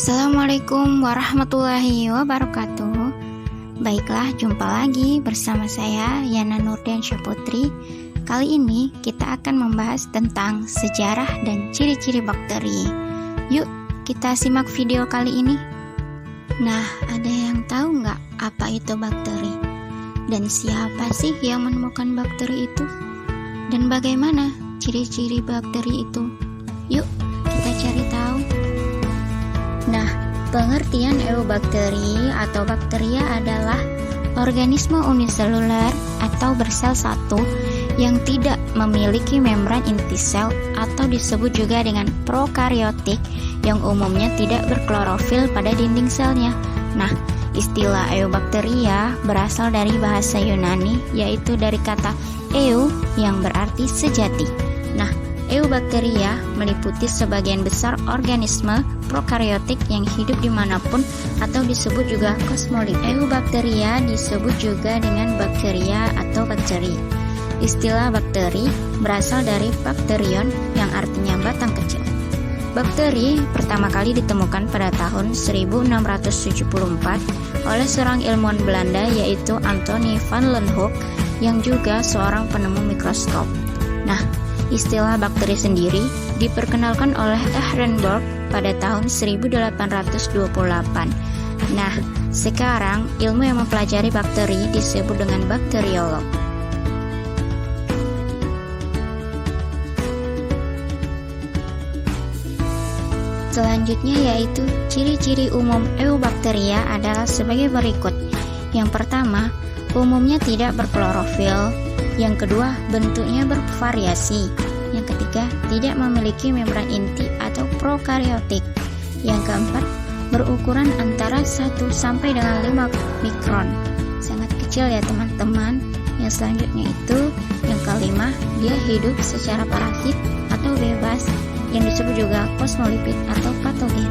Assalamualaikum warahmatullahi wabarakatuh. Baiklah, jumpa lagi bersama saya Yana Nurdiansyah Putri. Kali ini kita akan membahas tentang sejarah dan ciri-ciri bakteri. Yuk kita simak video kali ini. Nah, ada yang tahu nggak apa itu bakteri? Dan siapa sih yang menemukan bakteri itu? Dan bagaimana ciri-ciri bakteri itu? Yuk kita cari tahu. Nah, pengertian eubakteri atau bakteria adalah organisme uniseluler atau bersel satu yang tidak memiliki membran inti sel atau disebut juga dengan prokariotik yang umumnya tidak berklorofil pada dinding selnya. Nah, istilah eubakteria berasal dari bahasa Yunani, yaitu dari kata eu yang berarti sejati. Nah, eubakteria meliputi sebagian besar organisme prokariotik yang hidup dimanapun atau disebut juga kosmolit. Eubakteria disebut juga dengan bakteria atau bakteri. Istilah bakteri berasal dari bakterion yang artinya batang kecil. Bakteri pertama kali ditemukan pada tahun 1674 oleh seorang ilmuwan Belanda yaitu Anthony van Leeuwenhoek yang juga seorang penemu mikroskop. Nah, istilah bakteri sendiri diperkenalkan oleh Ehrenberg pada tahun 1828. Nah, sekarang ilmu yang mempelajari bakteri disebut dengan bakteriolog. Selanjutnya yaitu ciri-ciri umum eubakteria adalah sebagai berikut. Yang pertama, umumnya tidak berklorofil. Yang kedua, bentuknya bervariasi. Yang ketiga, tidak memiliki membran inti atau prokariotik. Yang keempat, berukuran antara 1 sampai dengan 5 mikron. Sangat kecil ya teman-teman. Yang selanjutnya itu, yang kelima, dia hidup secara parasit atau bebas, yang disebut juga kosmolipid atau patogen.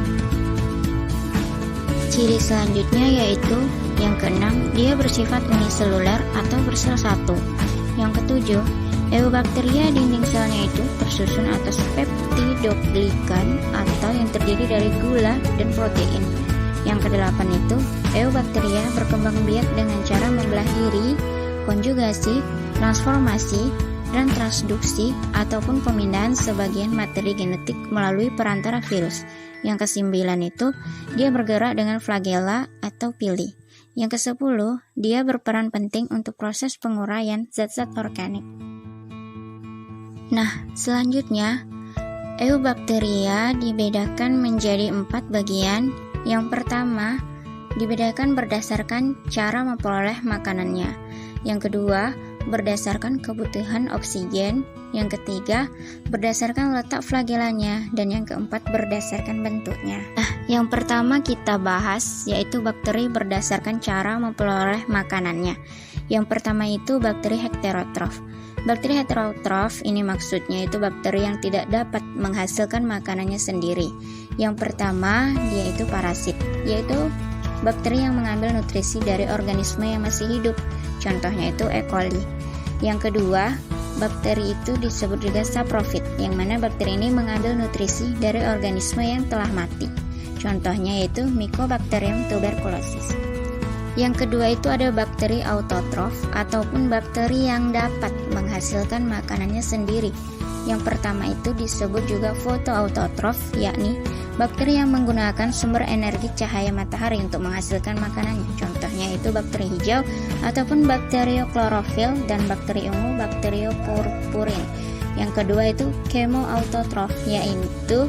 Ciri selanjutnya yaitu yang keenam, dia bersifat uniseluler atau bersel satu. Yang ketujuh, eubakteria dinding selnya itu tersusun atas peptidoglikan atau yang terdiri dari gula dan protein. Yang kedelapan itu, eubakteria berkembang biak dengan cara membelah diri, konjugasi, transformasi, dan transduksi ataupun pemindahan sebagian materi genetik melalui perantara virus. Yang kesembilan itu, dia bergerak dengan flagella atau pili. Yang ke-10, dia berperan penting untuk proses penguraian zat-zat organik. Nah, selanjutnya, eubakteria dibedakan menjadi 4 bagian. Yang pertama, dibedakan berdasarkan cara memperoleh makanannya. Yang kedua, berdasarkan kebutuhan oksigen. Yang ketiga, berdasarkan letak flagellanya. Dan yang keempat, berdasarkan bentuknya. Nah, yang pertama kita bahas yaitu bakteri berdasarkan cara memperoleh makanannya. Yang pertama itu bakteri heterotrof. Bakteri heterotrof ini maksudnya itu bakteri yang tidak dapat menghasilkan makanannya sendiri. Yang pertama, dia itu parasit, yaitu bakteri yang mengambil nutrisi dari organisme yang masih hidup. Contohnya itu E. coli. Yang kedua, bakteri itu disebut juga saprofit, yang mana bakteri ini mengambil nutrisi dari organisme yang telah mati. Contohnya yaitu Mycobacterium tuberculosis. Yang kedua itu ada bakteri autotrof ataupun bakteri yang dapat menghasilkan makanannya sendiri. Yang pertama itu disebut juga fotoautotrof, yakni bakteri yang menggunakan sumber energi cahaya matahari untuk menghasilkan makanannya. Contohnya itu bakteri hijau ataupun bakterioklorofil dan bakteri ungu bakteriopurpurin. Yang kedua itu chemoautotrof, yaitu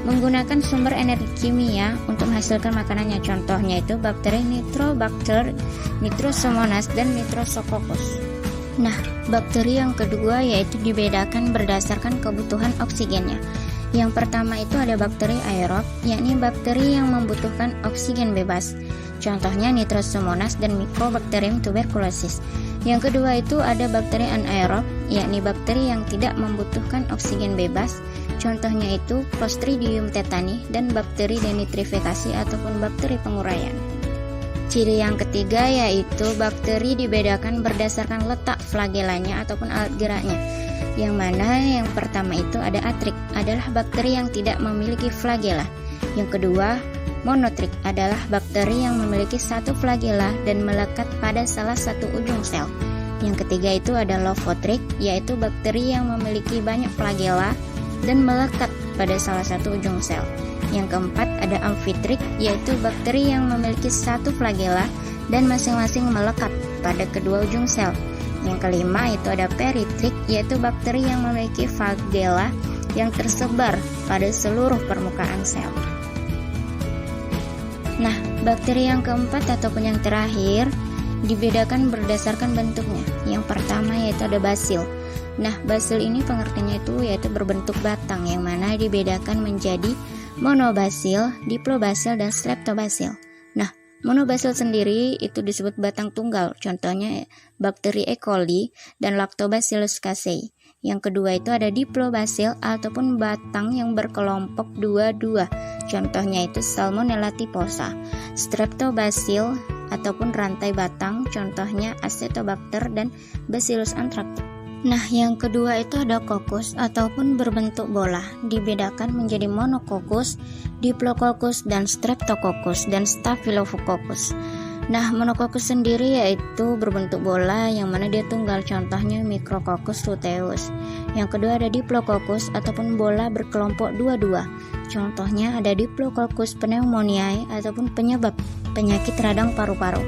menggunakan sumber energi kimia untuk menghasilkan makanannya. Contohnya itu bakteri Nitrobacter, Nitrosomonas, dan Nitrosococcus. Nah, bakteri yang kedua yaitu dibedakan berdasarkan kebutuhan oksigennya. Yang pertama itu ada bakteri aerob, yakni bakteri yang membutuhkan oksigen bebas. Contohnya Nitrosomonas dan Mycobacterium tuberculosis. Yang kedua itu ada bakteri anaerob, yakni bakteri yang tidak membutuhkan oksigen bebas. Contohnya itu Clostridium tetani dan bakteri denitrifikasi ataupun bakteri penguraian. Ciri yang ketiga yaitu bakteri dibedakan berdasarkan letak flagellanya ataupun alat geraknya. Yang mana yang pertama itu ada atrik, adalah bakteri yang tidak memiliki flagella. Yang kedua, Monotrik adalah bakteri yang memiliki satu flagela dan melekat pada salah satu ujung sel. Yang ketiga itu ada Lophotric, yaitu bakteri yang memiliki banyak flagela dan melekat pada salah satu ujung sel. Yang keempat ada Amphitric, yaitu bakteri yang memiliki satu flagela dan masing-masing melekat pada kedua ujung sel. Yang kelima itu ada Peritric, yaitu bakteri yang memiliki flagela yang tersebar pada seluruh permukaan sel. Nah, bakteri yang keempat ataupun yang terakhir dibedakan berdasarkan bentuknya. Yang pertama yaitu ada basil. Nah, basil ini pengertiannya yaitu berbentuk batang, yang mana dibedakan menjadi monobasil, diplobasil, dan streptobasil. Nah, monobasil sendiri itu disebut batang tunggal, contohnya bakteri E. coli dan Lactobacillus casei. Yang kedua itu ada diplobasil ataupun batang yang berkelompok dua-dua, contohnya itu Salmonella typhosa. Streptobasil ataupun rantai batang, contohnya Acetobacter dan Bacillus anthracis. Nah, yang kedua itu ada kokus ataupun berbentuk bola, dibedakan menjadi monokokus, diplococcus, dan streptococcus dan staphylococcus. Nah, monokokus sendiri yaitu berbentuk bola yang mana dia tunggal, contohnya Micrococcus luteus. Yang kedua ada diplococcus ataupun bola berkelompok dua-dua, contohnya ada Diplococcus pneumoniae ataupun penyebab penyakit radang paru-paru.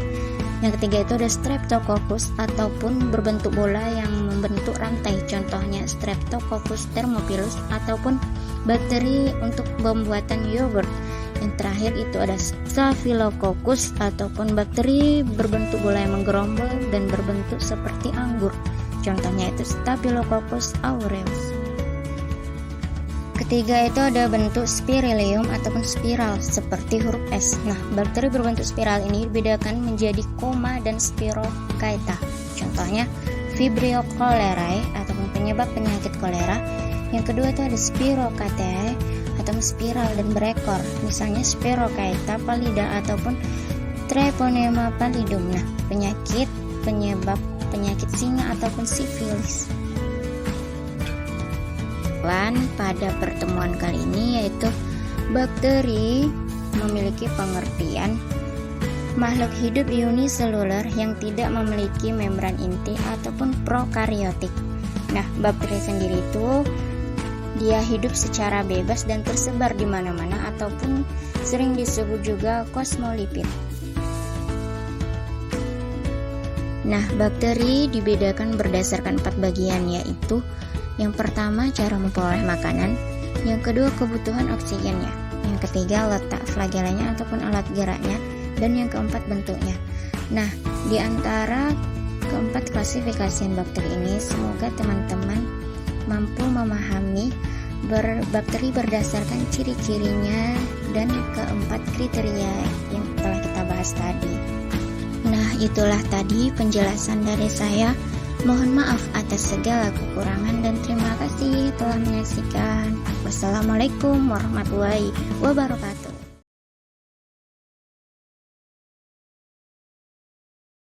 Yang ketiga itu ada Streptococcus ataupun berbentuk bola yang membentuk rantai, contohnya Streptococcus thermophilus ataupun bakteri untuk pembuatan yogurt. Yang terakhir itu ada Staphylococcus ataupun bakteri berbentuk bola yang menggerombol dan berbentuk seperti anggur, contohnya itu Staphylococcus aureus. Ketiga itu ada bentuk spirillum ataupun spiral seperti huruf S. Nah, bakteri berbentuk spiral ini dibedakan menjadi Coma dan Spirochaeta. Contohnya Vibrio cholerae ataupun penyebab penyakit kolera. Yang kedua itu ada Spirochaetae atau spiral dan berekor, misalnya Spirochaeta pallida ataupun Treponema pallidum. Nah, penyebab penyakit singa ataupun sifilis. Pada pertemuan kali ini yaitu bakteri memiliki pengertian makhluk hidup uniseluler yang tidak memiliki membran inti ataupun prokariotik. Nah, bakteri sendiri itu dia hidup secara bebas dan tersebar di mana-mana ataupun sering disebut juga kosmolipid. Nah, bakteri dibedakan berdasarkan 4 bagian, yaitu yang pertama cara memperoleh makanan, yang kedua kebutuhan oksigennya, yang ketiga letak flagelanya ataupun alat geraknya, dan yang keempat bentuknya. Nah, di antara keempat klasifikasian bakteri ini, semoga teman-teman mampu memahami bakteri berdasarkan ciri-cirinya dan keempat kriteria yang telah kita bahas tadi. Nah, itulah tadi penjelasan dari saya. Mohon maaf atas segala kekurangan dan terima kasih telah menyaksikan. Wassalamualaikum warahmatullahi wabarakatuh.